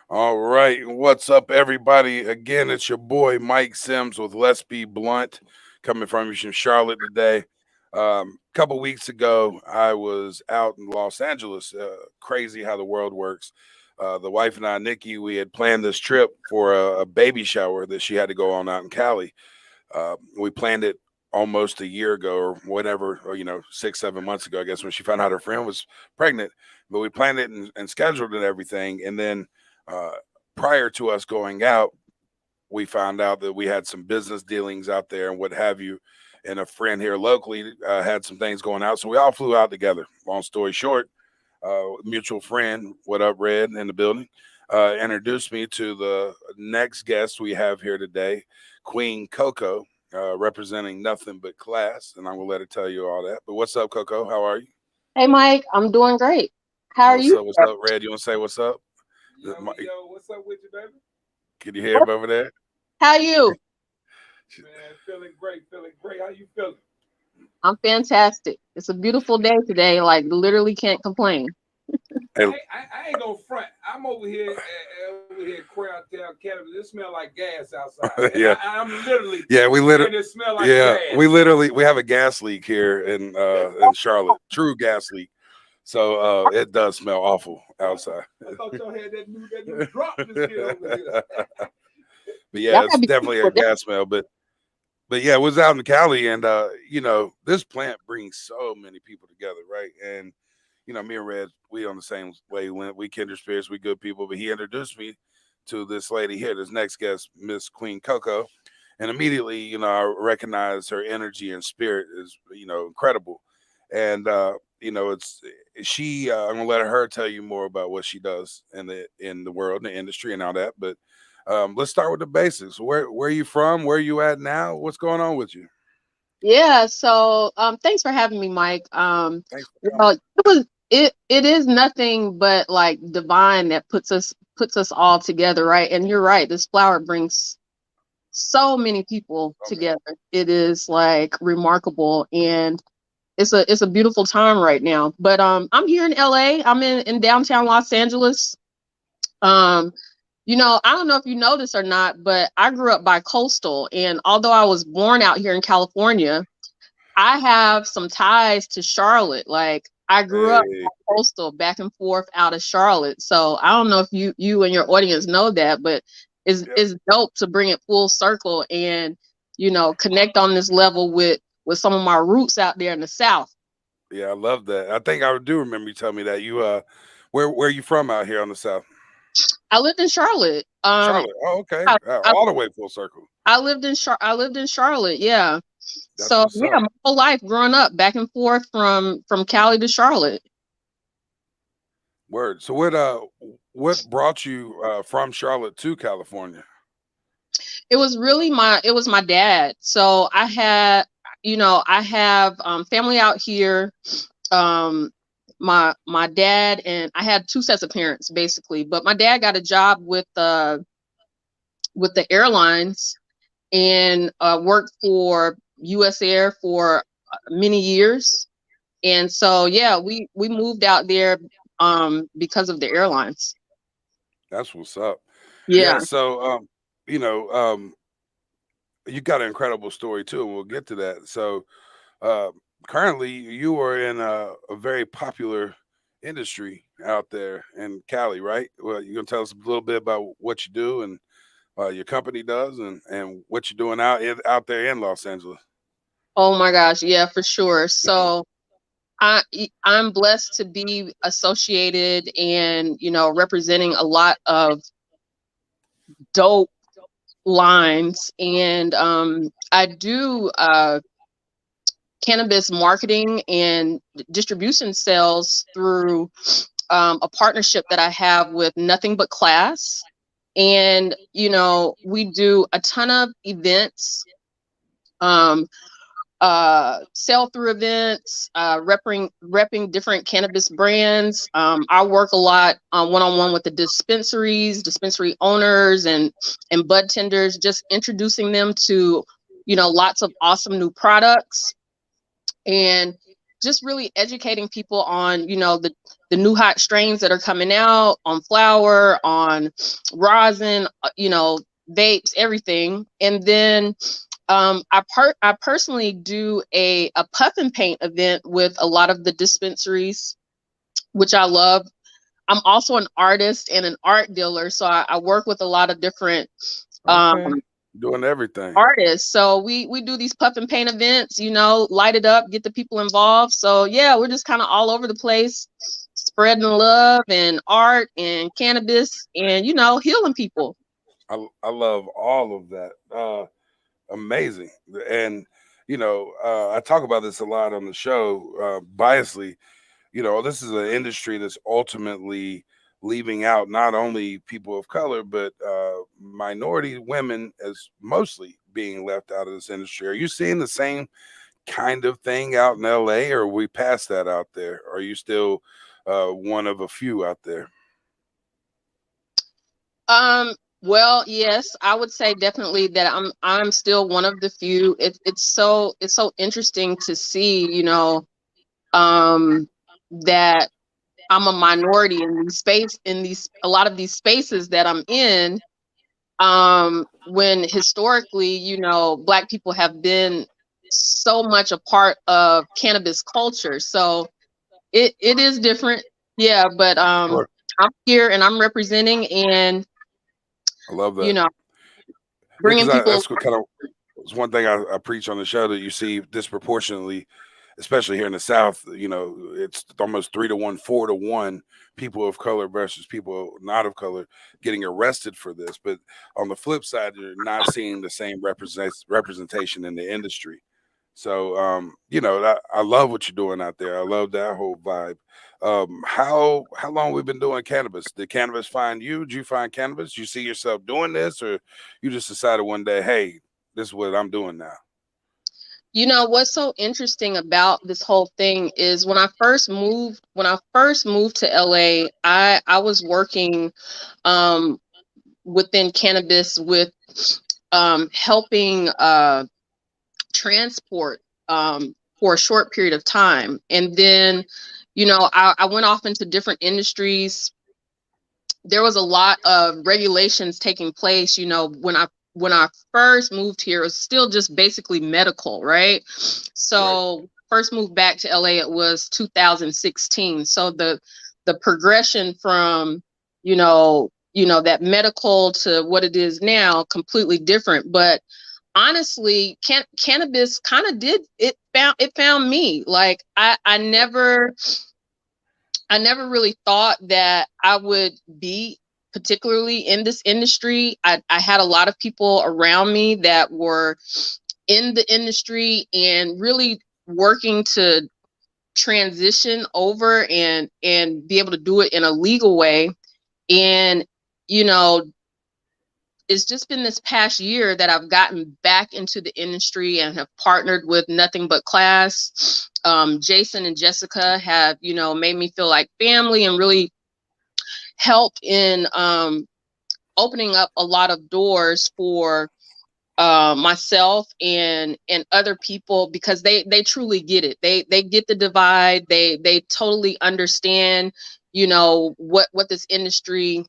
All right, what's up, everybody? Again, it's your boy Mike Sims with Let's Be Blunt, coming from you from Charlotte today. A couple weeks ago, I was out in Los Angeles. Crazy how the world works. The wife and I, Nikki, we had planned this trip for a baby shower that she had to go on out in Cali. We planned it almost a year ago or whatever, or 6, 7 months ago, I guess, when she found out her friend was pregnant. But we planned it and scheduled it and everything, and then uh, prior to us going out, we found out that we had some business dealings out there and what have you. And a friend here locally had some things going out. So we all flew out together. Long story short, mutual friend, what up, Red, in the building, introduced me to the next guest we have here today, Queen Coco, representing nothing but class. And I'm going to let her tell you all that. But what's up, Coco? How are you? Hey Mike, I'm doing great. How are What's you? up? What's up, Red? You want to say what's up? Yo, what's up with you, baby? Can you hear him over there? How are you? Man, feeling great, feeling great. How you feeling? I'm fantastic. It's a beautiful day today. Like literally can't complain. Hey, I ain't gonna front. I'm over here, Crown Town, Cannabis. It smell like gas outside. And yeah, I'm literally yeah, we hearing literally, it smell like yeah, gas. we have a gas leak here in Charlotte, true gas leak. So it does smell awful outside. I thought y'all had that new drop this kid over here. But Y'all yeah, it's gotta be definitely careful a with that. gas smell. But yeah, it was out in Cali, and this plant brings so many people together, right? And me and Red, we on the same wavelength. We kindred spirits, we good people. But he introduced me to this lady here, this next guest, Miss Queen Coco, and immediately, I recognized her energy and spirit is, incredible. And it's she. I'm gonna let her tell you more about what she does in the world, in the industry, and all that. But let's start with the basics. Where are you from? Where are you at now? What's going on with you? Yeah, so thanks for having me, Mike. Thanks for Well, coming. it is nothing but like divine that puts us all together, right? And you're right, this flower brings so many people Oh man, together. It is like remarkable and it's a beautiful time right now. But I'm here in LA. I'm in downtown Los Angeles. Um, I don't know if you know this or not, but I grew up by coastal. And although I was born out here in California, I have some ties to Charlotte. Like I grew up hey, by coastal back and forth out of Charlotte. So I don't know if you and your audience know that, but yeah, it's dope to bring it full circle and connect on this level with some of my roots out there in the South. yeah, I love that. I think I do remember you telling me that you where you from out here on the south? I lived in Charlotte. Charlotte. Oh, okay. I, I, All the way full circle. I lived in Charlotte. Yeah. That's So what's yeah, up. my whole life growing up back and forth from Cali to Charlotte. Word. So what brought you from Charlotte to California? It was my dad. So I have family out here. Um, my dad and I had two sets of parents basically, but my dad got a job with the airlines and worked for US Air for many years. And so yeah, we moved out there because of the airlines. That's what's up. Yeah, Yeah. so you know, um you got an incredible story too, and we'll get to that. So uh currently you are in a very popular industry out there in Cali, right? Well, you gonna tell us a little bit about what you do and your company does and what you're doing out there in Los Angeles. Oh my gosh, yeah, for sure. So I'm blessed to be associated and representing a lot of dope lines, and I do cannabis marketing and distribution sales through a partnership that I have with Nothing But Class, and we do a ton of events. Um, Sell through events, repping different cannabis brands. I work a lot one on one with the dispensaries, dispensary owners, and bud tenders, just introducing them to lots of awesome new products and just really educating people on the new hot strains that are coming out on flower, on rosin, vapes, everything. And then I personally do a puff and paint event with a lot of the dispensaries, which I love. I'm also an artist and an art dealer, so I work with a lot of different Okay. Doing everything. artists. So we do these puff and paint events, light it up, get the people involved. So yeah, we're just kind of all over the place, spreading love and art and cannabis and healing people. I love all of that. Amazing. And I talk about this a lot on the show, biasly. This is an industry that's ultimately leaving out not only people of color, but minority women as mostly being left out of this industry. Are you seeing the same kind of thing out in LA, or are we past that out there? Are you still one of a few out there? Well, yes, I would say definitely that I'm still one of the few. It's so interesting to see, that I'm a minority in a lot of these spaces that I'm in. When historically, Black people have been so much a part of cannabis culture. So it is different. Yeah, but Sure. I'm here and I'm representing, and I love that. bringing people. That's what kind of, it's one thing I preach on the show, that you see disproportionately, especially here in the South. It's almost 3-to-1, 4-to-1 people of color versus people not of color getting arrested for this. But on the flip side, you're not seeing the same representation in the industry. So, I love what you're doing out there. I love that whole vibe. How long we've been doing cannabis? Did cannabis find you? Did you find cannabis? You see yourself doing this, or you just decided one day, hey, this is what I'm doing now? What's so interesting about this whole thing is when I first moved to LA, I was working within cannabis with helping transport for a short period of time. And then, I went off into different industries. There was a lot of regulations taking place, when I first moved here. It was still just basically medical, right? So Right. first moved back to LA, it was 2016. So the progression from, that medical to what it is now, completely different. But honestly, cannabis kind of found me. Like I never really thought that I would be particularly in this industry. I had a lot of people around me that were in the industry and really working to transition over and be able to do it in a legal way. And, it's just been this past year that I've gotten back into the industry and have partnered with Nothing But Class. Jason and Jessica have, made me feel like family and really helped in opening up a lot of doors for myself and other people, because they truly get it. They get the divide. They totally understand, what this industry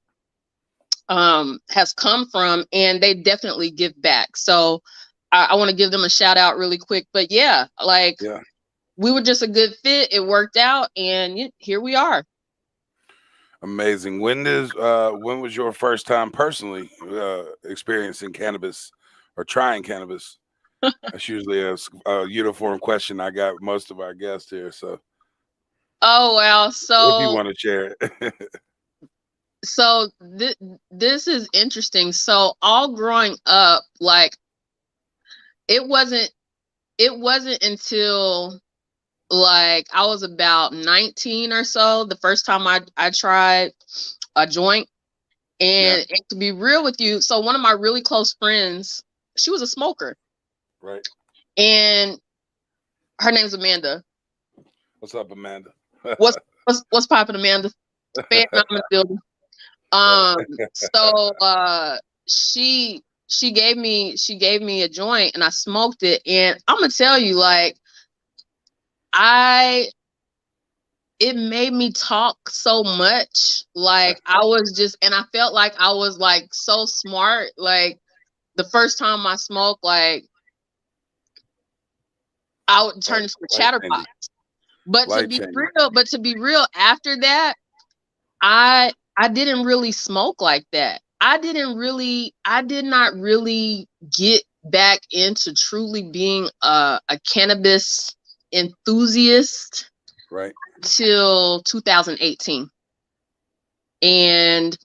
has come from, and they definitely give back. So I want to give them a shout out really quick. But yeah, we were just a good fit. It worked out, and here we are. Amazing. When was your first time personally experiencing cannabis or trying cannabis? That's usually a uniform question I got most of our guests here. So, Oh well, if you want to share it. so this is interesting. So all growing up, like it wasn't until like I was about 19 or so the first time I tried a joint. And to be real with you, so one of my really close friends, she was a smoker. Right. And her name's Amanda. What's up, Amanda? What's poppin', Amanda? Fan in the building. So she gave me a joint and I smoked it, and I'm gonna tell you, like, I it made me talk so much. Like I was just, and I felt like I was like so smart. Like the first time I smoked, like I would turn into a chatterbox. But to be real, after that, I didn't really smoke like that. I did not really get back into truly being a cannabis enthusiast right till 2018. And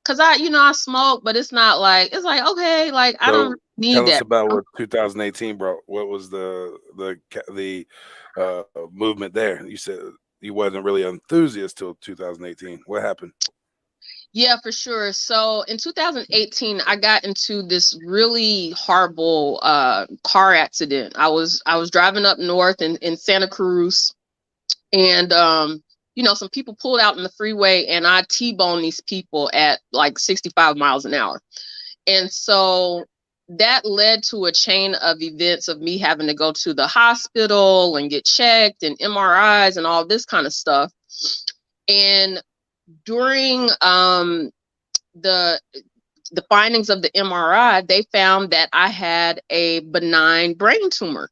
cause I smoke, but it's not like, it's like, okay, like I don't need tell that. us about what 2018 brought. What was the movement there? You said you wasn't really an enthusiast till 2018. What happened? Yeah, for sure. So in 2018, I got into this really horrible car accident. I was driving up north in Santa Cruz, and some people pulled out in the freeway, and I T-boned these people at like 65 miles an hour. And so that led to a chain of events of me having to go to the hospital and get checked and MRIs and all this kind of stuff. And during the findings of the MRI, they found that I had a benign brain tumor.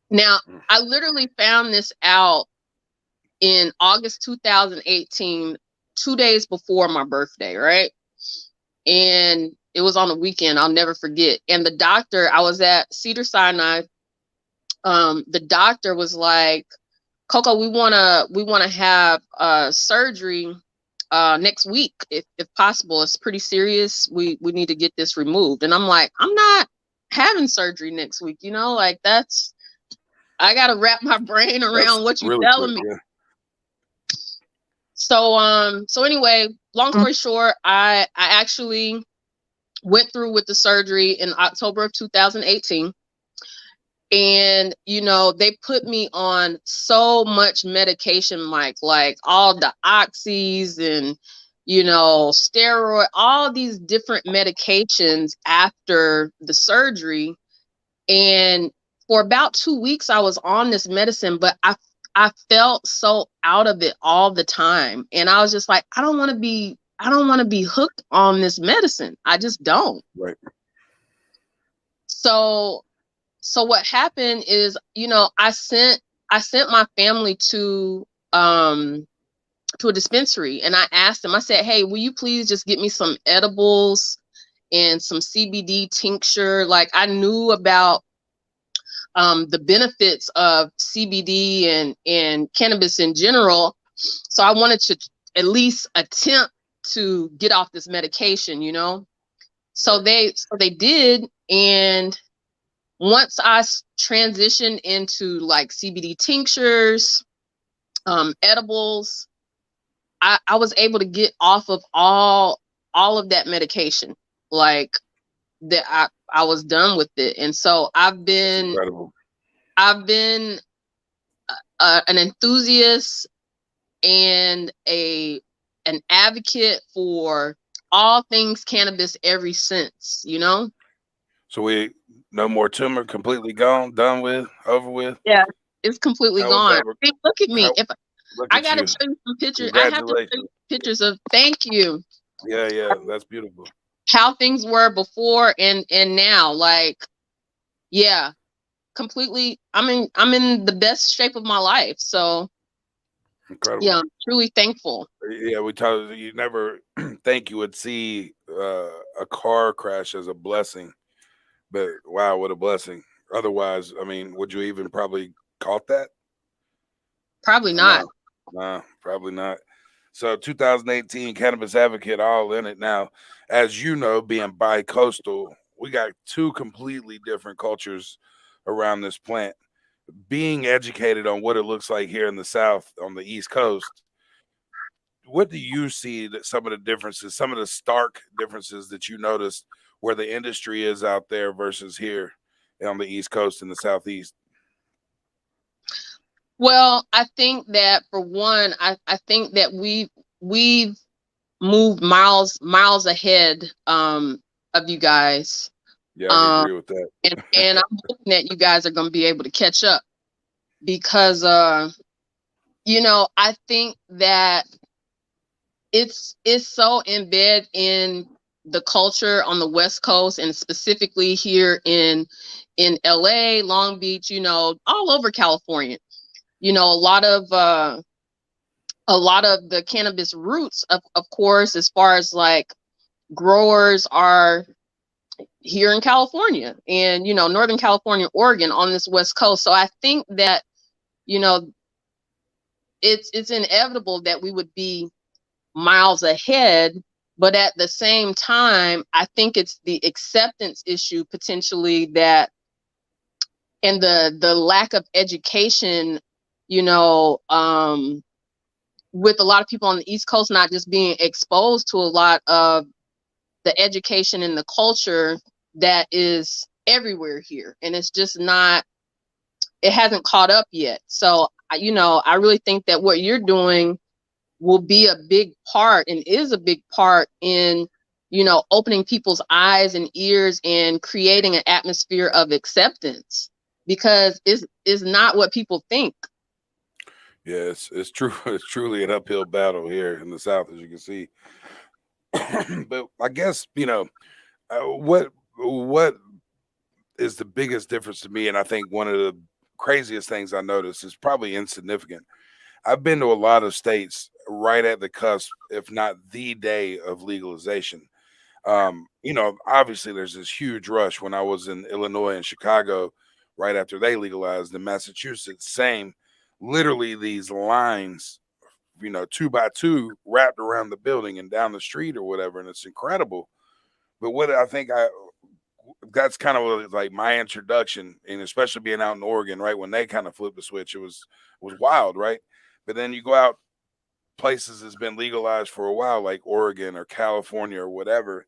Now, I literally found this out in August 2018, 2 days before my birthday, right? And it was on a weekend, I'll never forget. And the doctor, I was at Cedars-Sinai. The doctor was like, Coco, we wanna have surgery next week if possible. It's pretty serious. We need to get this removed. And I'm like, I'm not having surgery next week, like I gotta wrap my brain around what you're telling me. Yeah. So anyway, long story short, I actually went through with the surgery in October of 2018. And they put me on so much medication, like all the oxys and steroid, all these different medications after the surgery. And for about 2 weeks I was on this medicine, but I felt so out of it all the time. And I was just like, I don't want to be hooked on this medicine. I just don't. Right. So what happened is, I sent my family to a dispensary, and I asked them, I said, hey, will you please just get me some edibles and some CBD tincture? Like I knew about the benefits of CBD and cannabis in general. So I wanted to at least attempt to get off this medication, So they did. And once I transitioned into like CBD tinctures, edibles, I was able to get off of all of that medication. Like that I was done with it. And so I've been an enthusiast and an advocate for all things cannabis ever since, So no more tumor, completely gone, done with, over with. Yeah, it's completely gone. Hey, look at me. I gotta show you some pictures. I have to show you pictures of. Thank you. Yeah, that's beautiful. How things were before and now, like, yeah, completely. I'm in the best shape of my life. So, incredible. Yeah, I'm truly thankful. Yeah, we talked. You never think you would see a car crash as a blessing, but wow, what a blessing! Otherwise, I mean, would you even probably caught that? Probably not. No, probably not. So 2018 cannabis advocate, all in it now. As you know, being bi-coastal, we got two completely different cultures around this plant. Being educated on what it looks like here in the South on the East Coast, what do you see that some of the differences, some of the stark differences that you noticed where the industry is out there versus here on the East Coast and the Southeast? Well, I think that for one, I think that we've moved miles ahead of you guys. Yeah, I agree with that. and I'm hoping that you guys are going to be able to catch up because I think that it's so embedded in the culture on the West Coast, and specifically here in LA, Long Beach, all over California. A lot of the cannabis roots, of course, as far as like growers, are here in California and Northern California, Oregon, on this West Coast. So I think that you know it's inevitable that we would be miles ahead, but at the same time, I think it's the acceptance issue potentially, that and the lack of education, with a lot of people on the East Coast not just being exposed to a lot of the education and the culture that is everywhere here, and it's just not, it hasn't caught up yet. So I really think that what you're doing will be a big part, and is a big part, in opening people's eyes and ears and creating an atmosphere of acceptance, because it's not what people think. Yeah, it's true. It's truly an uphill battle here in the South, as you can see. But I guess what is the biggest difference to me, and I think one of the craziest things I noticed is probably insignificant. I've been to a lot of states right at the cusp, if not the day of legalization. Obviously there's this huge rush. When I was in Illinois and Chicago, right after they legalized, in Massachusetts, same, literally these lines, 2 by 2 wrapped around the building and down the street or whatever. And it's incredible. But what I think that's kind of like my introduction, and especially being out in Oregon, right when they kind of flipped the switch, it was wild, right? But then you go out places that's been legalized for a while, like Oregon or California or whatever,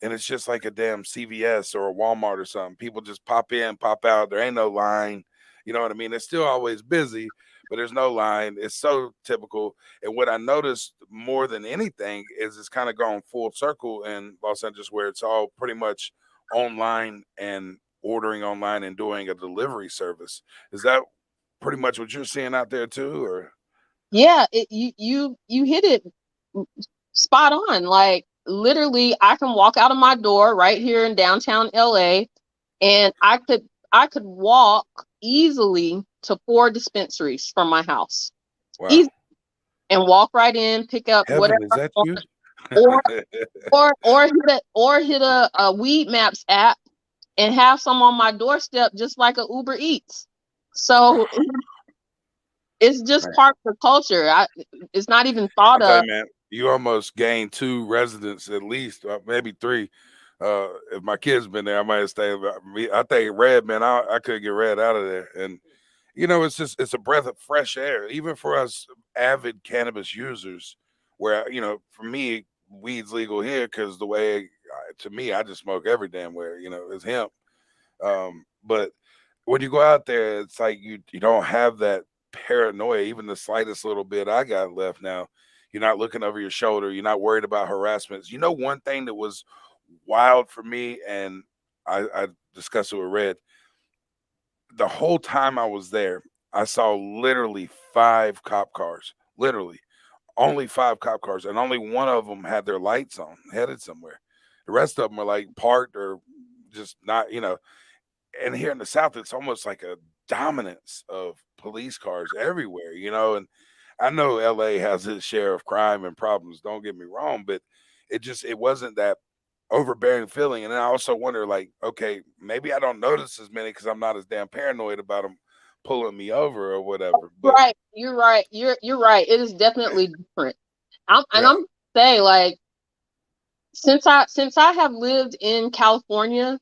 and it's just like a damn CVS or a Walmart or something. People just pop in, pop out. There ain't no line. You know what I mean? It's still always busy, but there's no line. It's so typical. And what I noticed more than anything is it's kind of gone full circle in Los Angeles, where it's all pretty much online and ordering online and doing a delivery service. Is that pretty much what you're seeing out there too, or? Yeah, you hit it spot on. Like, literally, I can walk out of my door right here in downtown LA, and I could walk easily to 4 dispensaries from my house. Wow. Easy. And walk right in, pick up Heaven, whatever is that I you? want, or hit a Weed Maps app and have some on my doorstep, just like a Uber Eats. So it's just part of the culture. It's not even thought I'll tell of. you, man, you almost gained 2 residents at least, maybe 3. If my kids been there, I might have stayed. I think Red, man, I couldn't get Red out of there. And it's a breath of fresh air, even for us avid cannabis users. Where for me, weed's legal here because the way, to me, I just smoke every damn where. It's hemp. But when you go out there, it's like you don't have that paranoia, even the slightest little bit I got left now. You're not looking over your shoulder. You're not worried about harassments. One thing that was wild for me, and I discussed it with Red, the whole time I was there, I saw literally 5 cop cars, literally only 5 cop cars, and only one of them had their lights on, headed somewhere. The rest of them were like parked or just not, and here in the South, it's almost like a dominance of police cars everywhere, and I know LA has its share of crime and problems, don't get me wrong, but it wasn't that overbearing feeling. And then I also wonder, like, okay, maybe I don't notice as many because I'm not as damn paranoid about them pulling me over or whatever. But Right, you're right. You're right. It is definitely different. And yeah, I'm say, like, since I have lived in California,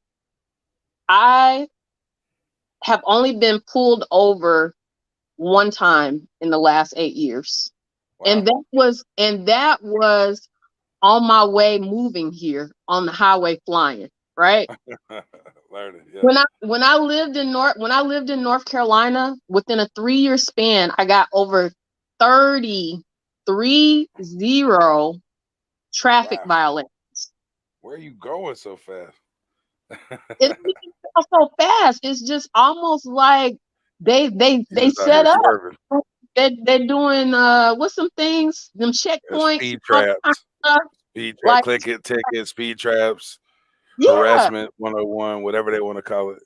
I have only been pulled over one time in the last 8 years. wow. And that was on my way moving here on the highway flying, right? Learn it, yeah. When I lived in North Carolina, within a 3-year span, I got over 30 traffic Wow. violations. Where are you going so fast? It's so fast. It's just almost like they You just out set here up. swerving. they're doing what's some things, them checkpoints, Speed all that kind of traps, stuff. speed trap, Like, click it, ticket, speed traps, yeah, harassment 101, whatever they want to call it.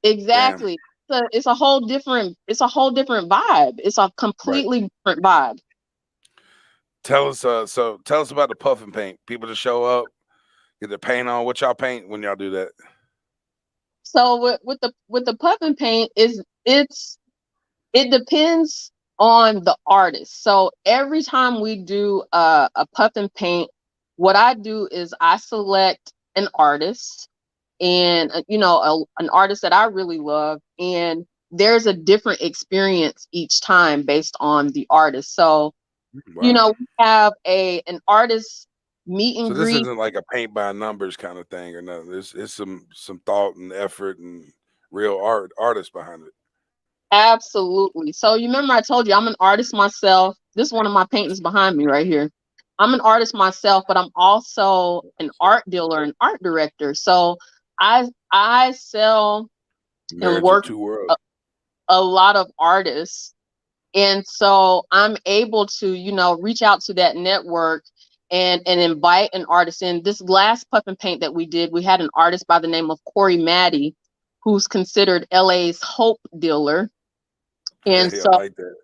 Damn. exactly. So it's a whole different vibe. It's a Right. completely different vibe. Tell us tell us about the puff and paint. People just show up, get their paint on. What y'all paint when y'all do that? So with the puff and paint it depends on the artist. So every time we do a puff and paint, what I do is I select an artist, and an artist that I really love, and there's a different experience each time based on the artist. So Wow. we have an artist meet So and this greet. isn't like a paint by numbers kind of thing or nothing. It's some thought and effort and real artists behind it. Absolutely. So you remember I told you I'm an artist myself. This is one of my paintings behind me right here. I'm an artist myself, but I'm also an art dealer and art director. So I sell and Marriage of work two worlds. a, a lot of artists. And so I'm able to, reach out to that network and invite an artist in. This last puff and paint that we did, we had an artist by the name of Corey Maddie, who's considered LA's hope dealer. And Hey, I so like that.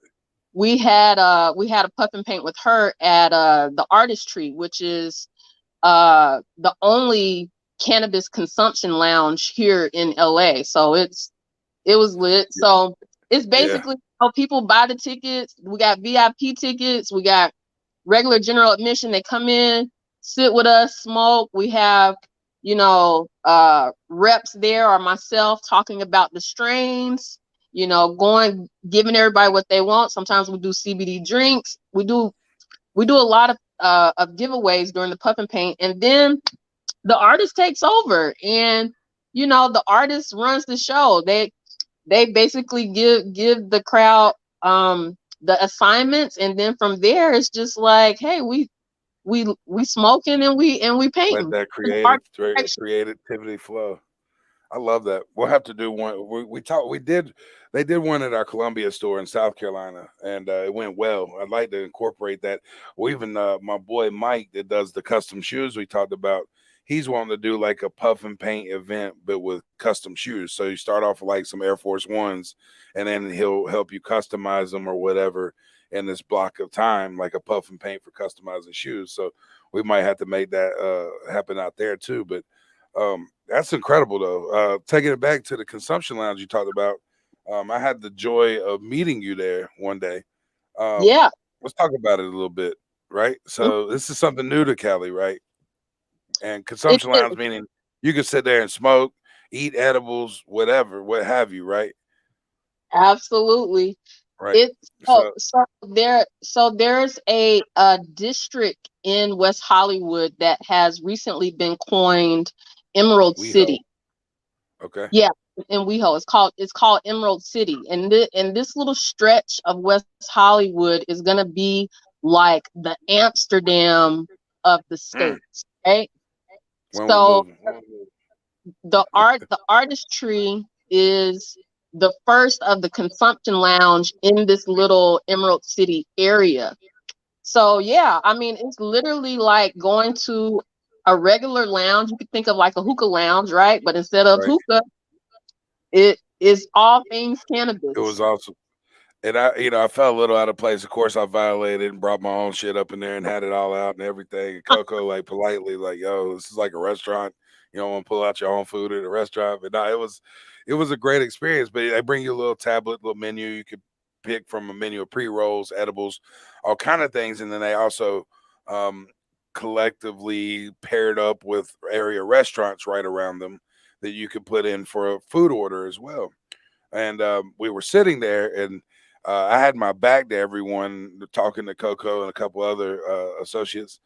we had a puff and paint with her at the Artistry, which is the only cannabis consumption lounge here in LA. So it was lit. Yeah. So it's Yeah. basically people buy the tickets. We got VIP tickets. We got regular general admission. They come in, sit with us, smoke. We have reps there or myself talking about the strains, giving everybody what they want. Sometimes we do CBD drinks. We do a lot of giveaways during the puff and paint, and then the artist takes over, and the artist runs the show. They basically give the crowd the assignments, and then from there it's just like, hey, we smoking and we Let painting. that And the art direction. creativity flow. I love that. We'll have to do one. We talked. We did. They did one at our Columbia store in South Carolina, and it went well. I'd like to incorporate that. Or even my boy Mike that does the custom shoes we talked about. He's wanting to do like a puff and paint event, but with custom shoes. So you start off with like some Air Force Ones, and then he'll help you customize them or whatever in this block of time, like a puff and paint for customizing shoes. So we might have to make that happen out there too. But that's incredible, though. Taking it back to the consumption lounge you talked about, I had the joy of meeting you there one day. Um, Yeah. let's talk about it a little bit, right? Mhm. So this is something new to Cali, right? And It consumption is. lounge meaning you can sit there and smoke, eat edibles, whatever, what have you, right? Absolutely. Right. It's So there's a district in West Hollywood that has recently been coined Emerald we hope. City. Okay. Yeah, in WeHo. It's called Emerald City. And this little stretch of West Hollywood is gonna be like the Amsterdam of the Mm, states, right? when we So move. the artistry is the first of the consumption lounge in this little Emerald City area. So yeah, I mean it's literally like going to a regular lounge. You could think of like a hookah lounge, right? But instead of Right. hookah, it is all things It was cannabis. awesome. And I felt a little out of place. Of course, I violated and brought my own shit up in there and had it all out and everything. And Coco, like, politely, like, yo, this is like a restaurant. You don't want to pull out your own food at a restaurant. But no, it was a great experience. But they bring you a little tablet, little menu. You could pick from a menu of pre-rolls, edibles, all kind of things. And then they also um, collectively paired up with area restaurants right around them that you could put in for a food order as well. And we were sitting there, and I had my back to everyone, talking to Coco and a couple other associates,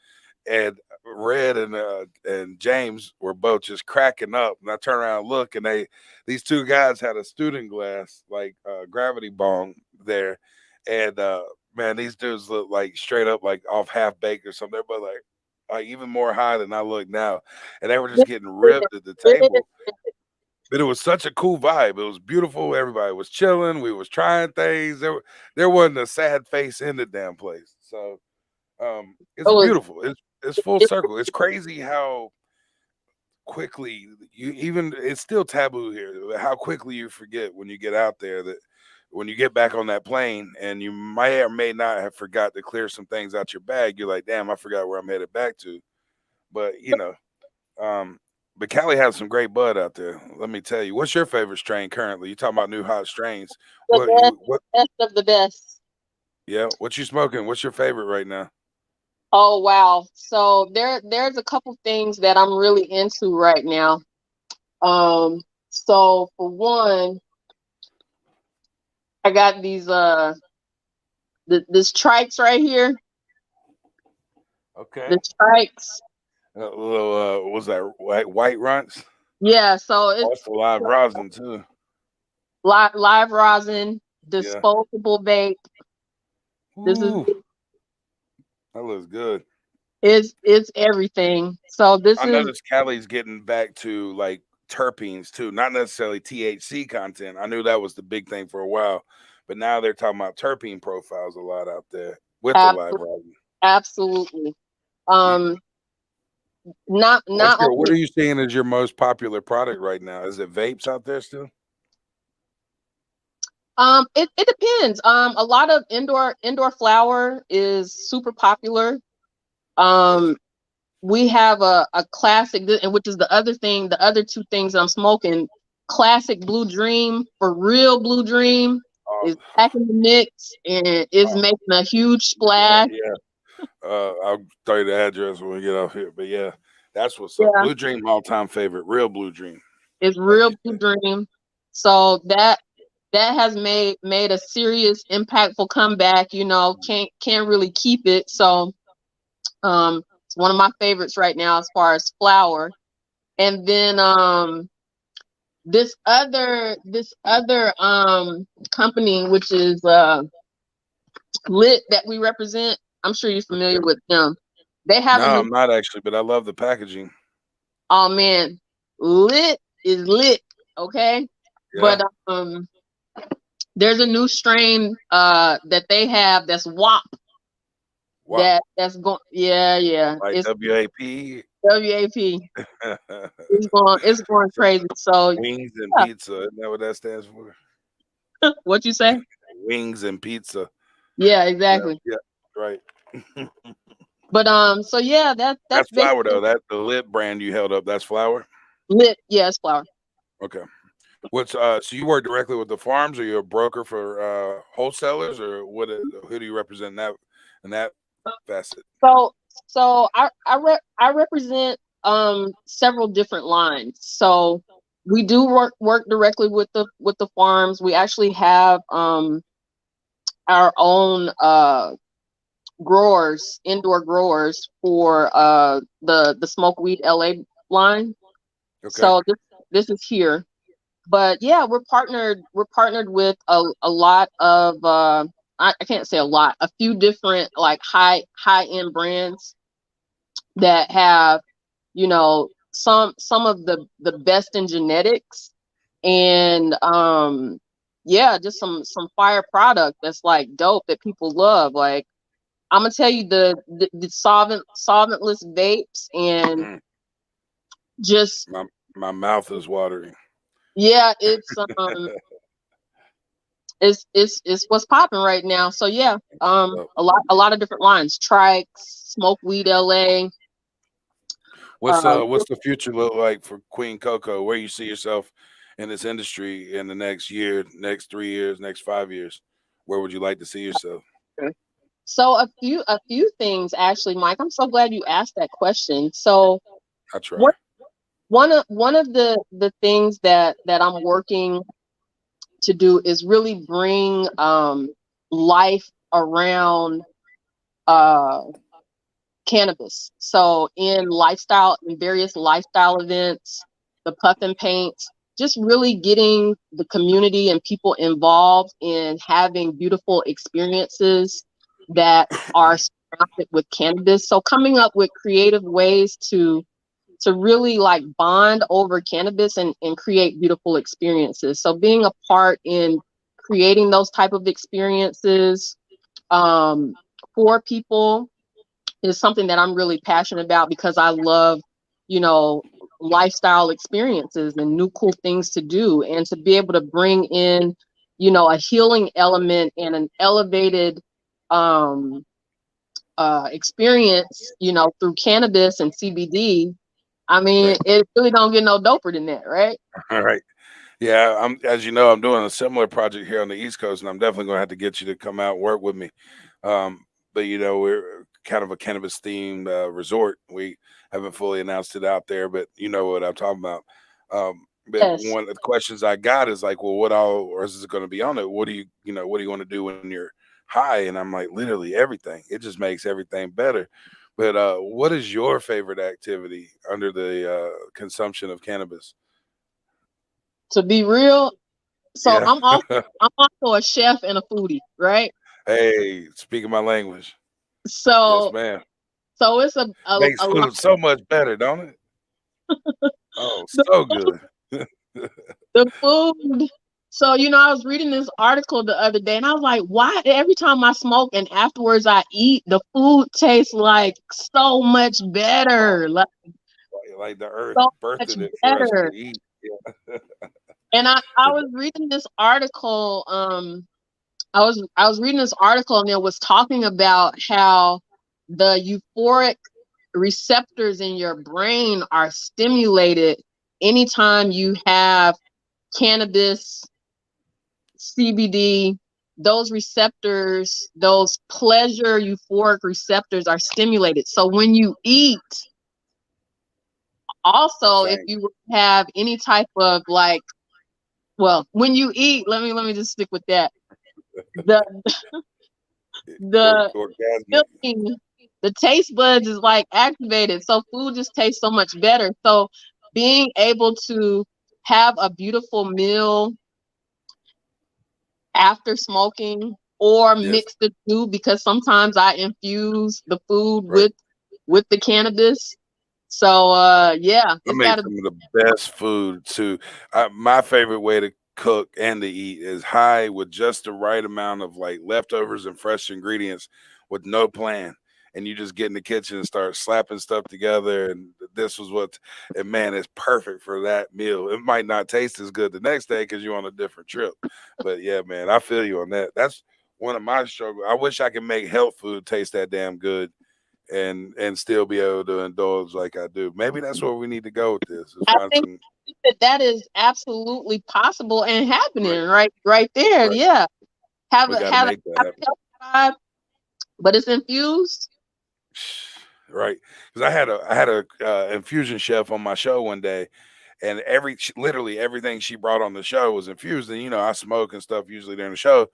and Red and James were both just cracking up. And I turn around and look, and these two guys had a student glass, like gravity bong there, and man, these dudes look like straight up like off half baked or something. But like even more high than I look now, and they were just getting ripped at the table. But it was such a cool vibe. It was beautiful. Everybody was chilling. We was trying things. There wasn't a sad face in the damn place. So it's It was, beautiful. It's full it, circle. It's crazy how quickly you even it's still taboo here. How quickly you forget when you get out there that when you get back on that plane and you may or may not have forgot to clear some things out your bag. You're like, damn, I forgot where I'm headed back to. But um, but Cali has some great bud out there. Let me tell you. What's your favorite strain currently? You talking about new hot strains? the What? best of the best. Yeah, what you smoking? What's your favorite right now? Oh wow. So there's a couple things that I'm really into right now. So for one, I got these this trikes right here. Okay. The trikes. Little was that white runts? Yeah, so it's Also live rosin too. live rosin, Yeah. disposable vape. This is Ooh, that looks good. it's everything. So this I is noticed Cali's getting back to like terpenes too, not necessarily THC content. I knew that was the big thing for a while, but now they're talking about terpene profiles a lot out there with the live absolutely, rosin. absolutely. You, Um, not what only are you seeing as your most popular product right now? Is it vapes out there still? it depends. A lot of indoor flower is super popular. Yes. Um, we have a classic, and which is the other thing, the other two things I'm smoking. Classic Blue Dream, for real Blue Dream, is Oh, back in the mix and is oh, making a huge yeah, splash. yeah. I'll tell you the address when we get off here. But yeah, that's what's up. Yeah, Blue Dream, all time favorite. Real Blue Dream, it's like real you Blue said. Dream. So that has made a serious impactful comeback. Can't really keep it. So it's one of my favorites right now as far as flower. And then this other company, which is Lit, that we represent. I'm sure you're familiar Okay. with them. They have a No, new. I'm not actually, but I love the packaging. Oh man, Lit is lit. Okay, Yeah. but there's a new strain that they have that's WAP. Wow. That's going. Yeah. Like It's WAP. WAP. It's going crazy. So Wings and yeah, pizza. Isn't that what that stands for? what you say? Wings and pizza. Yeah, Yeah. exactly. Yeah. Right. But so yeah, that's That's flour basically though. That the lip brand you held up. That's flour. Lit. Yeah, it's flower. Okay. What's so you work directly with the farms, or you're a broker for wholesalers, or who do you represent in that facet? So I represent several different lines. So we do work directly with the farms. We actually have our own growers, indoor growers for the Smoke Weed LA line. Okay. So this is here. But yeah, we're partnered with a lot of I can't say a lot, a few different like high end brands that have, some of the best in genetics, and yeah, just some fire product that's like dope that people love. Like, I'm gonna tell you, the solventless vapes, and Mm, just my mouth is watering. yeah, it's what's popping right now. So yeah, So, a lot of different lines: Trikes, Smoke Weed LA. what's the future look like for Queen Coco? Where you see yourself in this industry in the next year, next 3 years, next 5 years? Where would you like to see yourself? So a few things actually, Mike. I'm so glad you asked that question. So I try. what one of the things that I'm working to do is really bring life around uh cannabis. So in various lifestyle events, the puff and paints, just really getting the community and people involved in having beautiful experiences that are surrounded with cannabis. So coming up with creative ways to to really like bond over cannabis and create beautiful experiences. So being a part in creating those type of experiences for people is something that I'm really passionate about, because I love, you know, lifestyle experiences and new cool things to do, and to be able to bring in, you know, a healing element and an elevated experience, you know, through cannabis and CBD. I mean, Right. it really don't get no doper than that, right? All right. Yeah, I'm as you know, I'm doing a similar project here on the East Coast, and I'm definitely gonna have to get you to come out and work with me. But you know, we're kind of a cannabis themed resort. We haven't fully announced it out there, but you know what I'm talking about. But Yes. one of the questions I got is like, well, what all or is it going to be on it? What do you know, what do you want to do when you're high? And I'm like, literally everything. It just makes everything better. But what is your favorite activity under the consumption of cannabis? To be real, so Yeah. I'm also a chef and a foodie, right? Hey, speaking my language. Yes, So ma'am. so it's Makes a lot. food so much better, don't it? Oh, The, so good. the food. So, you know, I was reading this article the other day and I was like, why every time I smoke and afterwards I eat, the food tastes like so much better. Like Like the earth so much birthed it for us to better. eat. Yeah. And I But was reading this article, I was reading this article and it was talking about how the euphoric receptors in your brain are stimulated anytime you have cannabis, CBD. Those receptors, those pleasure euphoric receptors are stimulated. So when you eat, also if same. you have any type of like, well, when you eat, let me just stick with that. The the Orgasmic. feeling, the taste buds is like activated, so food just tastes so much better. So being able to have a beautiful meal after smoking, or Yes. mix the two, because sometimes I infuse the food Right. with the cannabis. So yeah, I it's make got to some of the best food too. My favorite way to cook and to eat is high with just the right amount of like leftovers and fresh ingredients with no plan. And you just get in the kitchen and start slapping stuff together. And this was what, and man, it's perfect for that meal. It might not taste as good the next day because you're on a different trip. But yeah, man, I feel you on that. That's one of my struggles. I wish I could make health food taste that damn good and still be able to indulge like I do. Maybe that's where we need to go with this. Is I find think some that is absolutely possible and right, happening right there. right. Yeah, have We a got to have a, make that have happen. a health vibe, but it's infused. Right, because I had a infusion chef on my show one day, and literally everything she brought on the show was infused. And you know, I smoke and stuff usually during the show,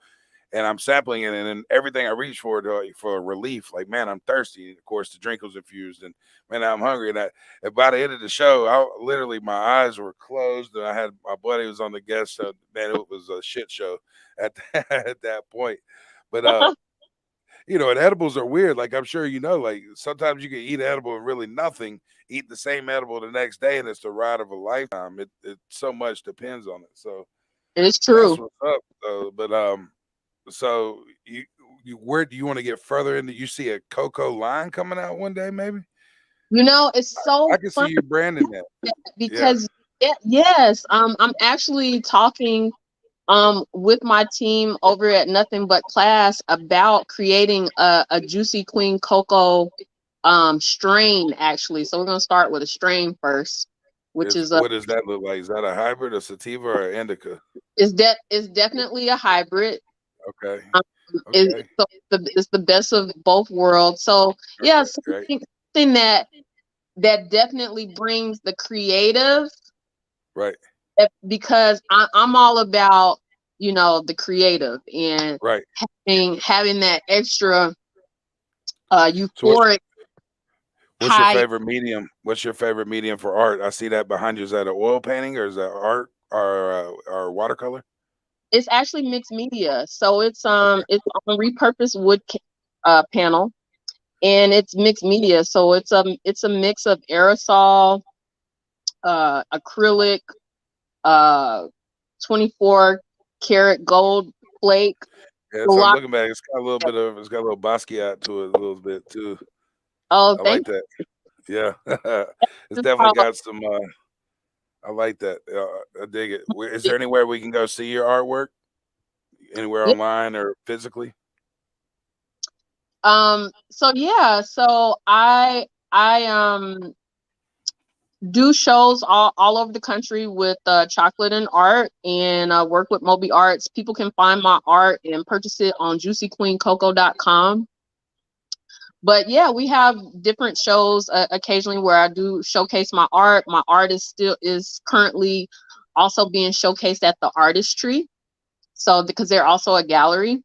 and I'm sampling it, and then everything I reach for for relief, like man, I'm thirsty. And of course, the drink was infused, and man, I'm hungry. And by the end of the show, literally my eyes were closed, and I had my buddy was on the guest show. Man, it was a shit show at at that point. But you know, and edibles are weird. Like I'm sure you know, like sometimes you can eat edible and really nothing. Eat the same edible the next day, and it's the ride of a lifetime. It so much depends on it. So It's that's true. what's up. But so you where do you want to get further into? You see a Coco line coming out one day, maybe? You know, it's so I can see fun you branding that. Yeah, because yes, I'm actually talking with my team over at Nothing But Class about creating a Juicy Queen Coco strain, actually. So we're gonna start with a strain first, which is is a what does that look like? Is that a hybrid, a sativa, or an indica? is definitely a hybrid. Okay, Um, okay, so it's the best of both worlds. So yeah, okay, great, something that definitely brings the creative, right, because I'm all about, you know, the creative and right. having that extra So what's euphoric What's your high. favorite medium? What's your favorite medium for art? I see that behind you. Is that an oil painting or is that art or watercolor? It's actually mixed media, so Okay. it's on a repurposed wood panel, and it's mixed media, so it's a mix of aerosol, acrylic, uh 24 karat gold flake. Yeah, A so I'm lot. looking back. It's got a little Basquiat to it a little bit too. Oh, I thank like that. Yeah, it's you. definitely got some. I like that. I dig it. Is there anywhere we can go see your artwork? Anywhere Yeah. online or physically? So yeah, so I do shows all over the country with chocolate and art, and work with Moby Arts. People can find my art and purchase it on juicyqueencoco.com. But yeah, we have different shows occasionally where I do showcase my art. My art is currently also being showcased at the Artistry. So because they're also a gallery.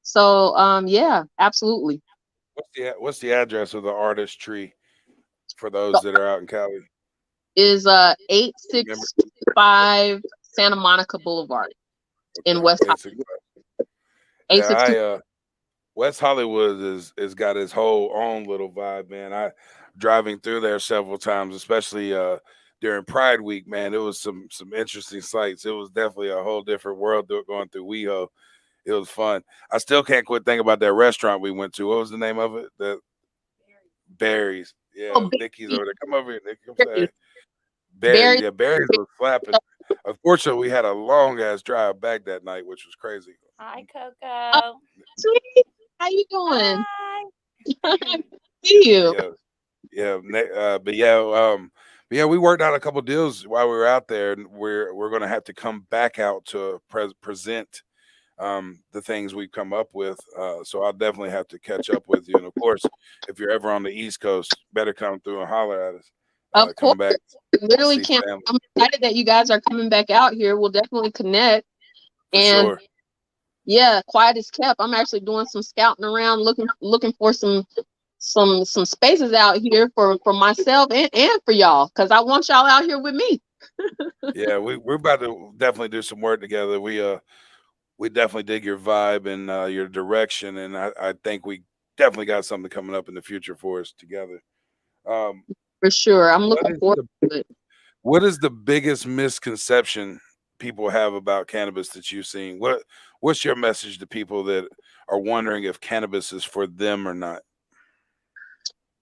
So yeah, absolutely. What's the address of the Artistry for The those that are out in Cali? is Remember? 8665 Santa Monica Boulevard in Okay, West basic. Yeah, 862. West Hollywood is got its whole own little vibe, man. I driving through there several times, especially during Pride Week, man. It was some interesting sights. It was definitely a whole different world going through WeHo. It was fun. I still can't quit thinking about that restaurant we went to. What was the name of it? The Berries. Yeah, Oh, Nikki's over there. Come over here, Nikki. I'm Barry. saying Berries. Barry. Yeah, Berries was flapping. Unfortunately, we had a long ass drive back that night, which was crazy. Hi, Oh, Coco. sweetie. How you doing? Hi. See you. Yeah, yeah, but yeah, we worked out a couple deals while we were out there, and we're gonna have to come back out to present the things we've come up with. So I'll definitely have to catch up with you. And of course, if you're ever on the East Coast, better come through and holler at us. Of course. Come back, Literally see can't. family I'm excited that you guys are coming back out here. We'll definitely connect. for And sure. yeah, quiet is kept. I'm actually doing some scouting around, looking for some spaces out here for myself and for y'all, because I want y'all out here with me. Yeah, we're about to definitely do some work together. We definitely dig your vibe and your direction, and I think we definitely got something coming up in the future for us together. Um, For sure. I'm what looking is forward the to it. what is the biggest misconception people have about cannabis that you've seen? What's your message to people that are wondering if cannabis is for them or not?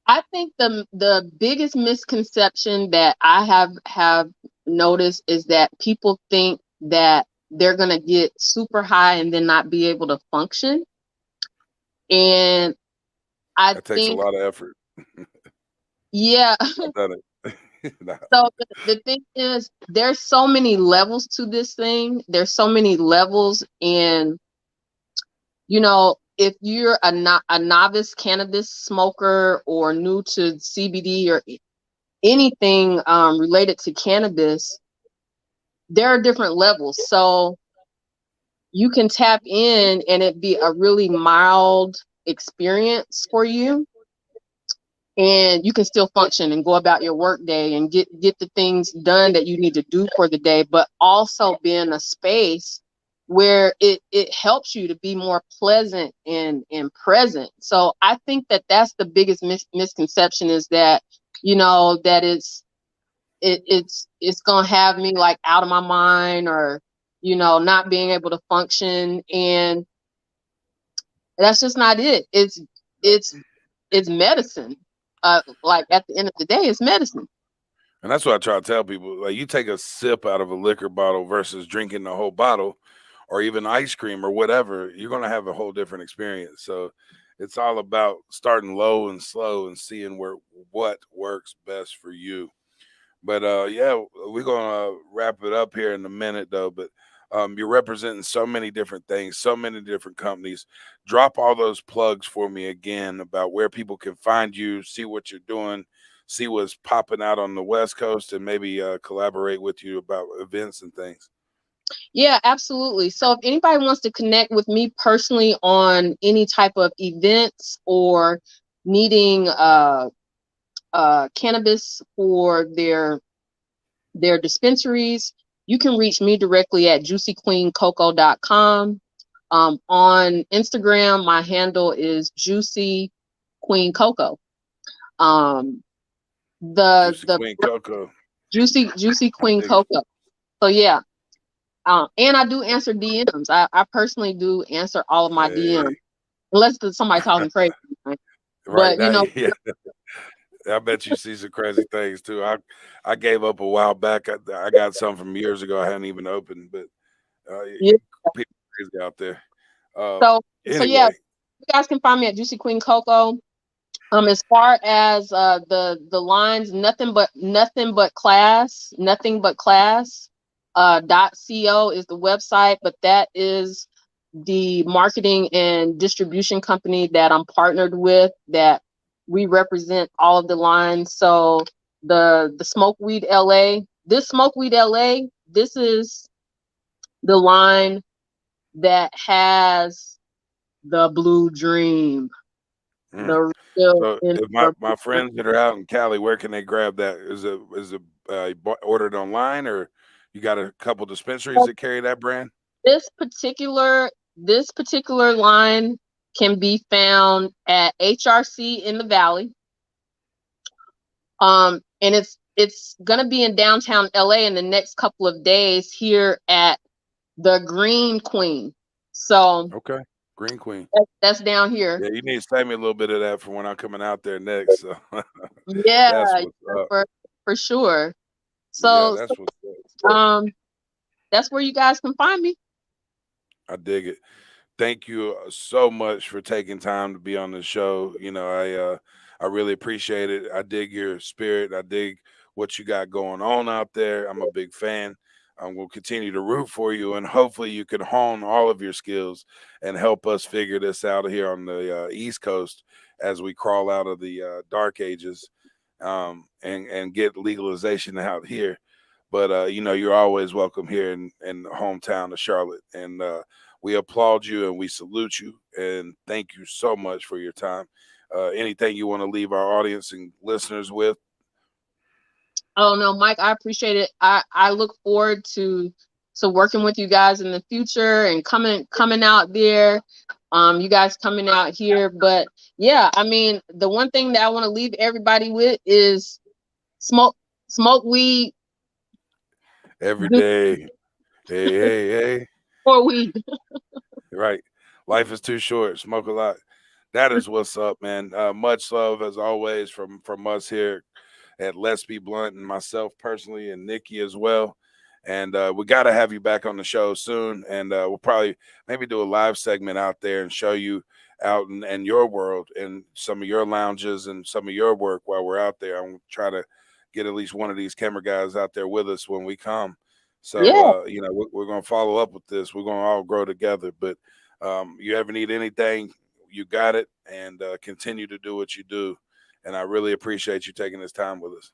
I think the biggest misconception that I have noticed is that people think that they're gonna get super high and then not be able to function. And I That takes a think, lot of effort. yeah. I've done it. Nah, So the thing is, there's so many levels to this thing. There's so many levels, and if you're a novice cannabis smoker or new to CBD or anything related to cannabis, there are different levels. So you can tap in and it be a really mild experience for you, and you can still function and go about your work day and get the things done that you need to do for the day, but also be in a space where it helps you to be more pleasant and present. So I think that that's the biggest misconception, is that that it's gonna have me like out of my mind, or not being able to function, and that's just not it. It's it's medicine. Like at the end of the day, it's medicine. and that's what I try to tell people. Like, you take a sip out of a liquor bottle versus drinking the whole bottle, or even ice cream or whatever, you're gonna have a whole different experience. So it's all about starting low and slow and seeing what works best for you. But yeah, we're gonna wrap it up here in a minute though. But you're representing so many different things, so many different companies. Drop all those plugs for me again about where people can find you, see what you're doing, see what's popping out on the West Coast, and maybe collaborate with you about events and things. Yeah, absolutely. So if anybody wants to connect with me personally on any type of events, or needing cannabis for their dispensaries, you can reach me directly at juicyqueencoco.com. On Instagram, my handle is Juicy Queen Coco. Um, the Juicy the Queen Coco. Juicy Queen Coco. So yeah. And I do answer DMs. I personally do answer all of my DMs, unless somebody calls me crazy. Right But now, you know, yeah. I bet you see some crazy things too. I gave up a while back. I got some from years ago I hadn't even opened, but yeah. people crazy out there. Uh, So yeah, anyway, you guys can find me at Juicy Queen Coco. As far as the lines, nothing but class, .co is the website, but that is the marketing and distribution company that I'm partnered with, that we represent all of the lines. So the Smokeweed LA, this is the line that has the Blue Dream, mm. the real So if my friends that are out in Cali, where can they grab that? Is it ordered online, or you got a couple dispensaries that carry that brand? This particular line can be found at HRC in the Valley. And it's gonna be in downtown LA in the next couple of days here at the Green Queen. So Okay, Green Queen. that's down here. Yeah, you need to save me a little bit of that for when I'm coming out there next. So Yeah, that's what's up. for sure. Yeah, So that's what's up. that's where you guys can find me. I dig it. Thank you so much for taking time to be on the show. You know, I really appreciate it. I dig your spirit. I dig what you got going on out there. I'm a big fan. I'm going to continue to root for you, and hopefully you can hone all of your skills and help us figure this out here on the East Coast as we crawl out of the dark ages, and get legalization out here. But you know, you're always welcome here in the hometown of Charlotte, and we applaud you and we salute you and thank you so much for your time. Anything you want to leave our audience and listeners with? Oh no, Mike, I appreciate it. I look forward to working with you guys in the future and coming out there. You guys coming out here. But yeah, I mean, the one thing that I want to leave everybody with is smoke weed Every day. Hey. or weed. Right. Life is too short. Smoke a lot. That is what's up, man. Much love as always from us here at Let's Be Blunt, and myself personally, and Nikki as well. And we got to have you back on the show soon. And we'll probably maybe do a live segment out there and show you out in your world and some of your lounges and some of your work while we're out there. I'm going to try to get at least one of these camera guys out there with us when we come. So, Yeah. you know, we're going to follow up with this. We're going to all grow together. But you ever need anything, you got it, and continue to do what you do. And I really appreciate you taking this time with us.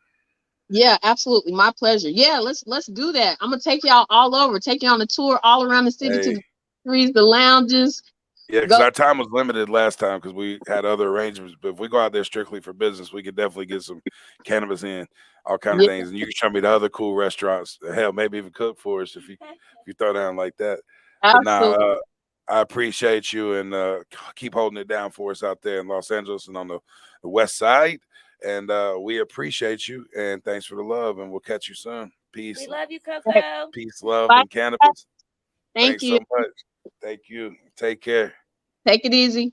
Yeah, absolutely. My pleasure. Yeah, let's do that. I'm gonna take y'all all over, take you on a tour all around the city, to the streets, the lounges. Yeah, because our time was limited last time because we had other arrangements. But if we go out there strictly for business, we could definitely get some cannabis in, all kind of things. And you can show me the other cool restaurants. Hell, maybe even cook for us if you throw down like that. Absolutely. But now I appreciate you, and keep holding it down for us out there in Los Angeles and on the west side. And we appreciate you, and thanks for the love. And we'll catch you soon. Peace. We love you, Coco. Peace, love, Bye. and cannabis. Thank Thanks you. so much. Thank you. Take care. Take it easy.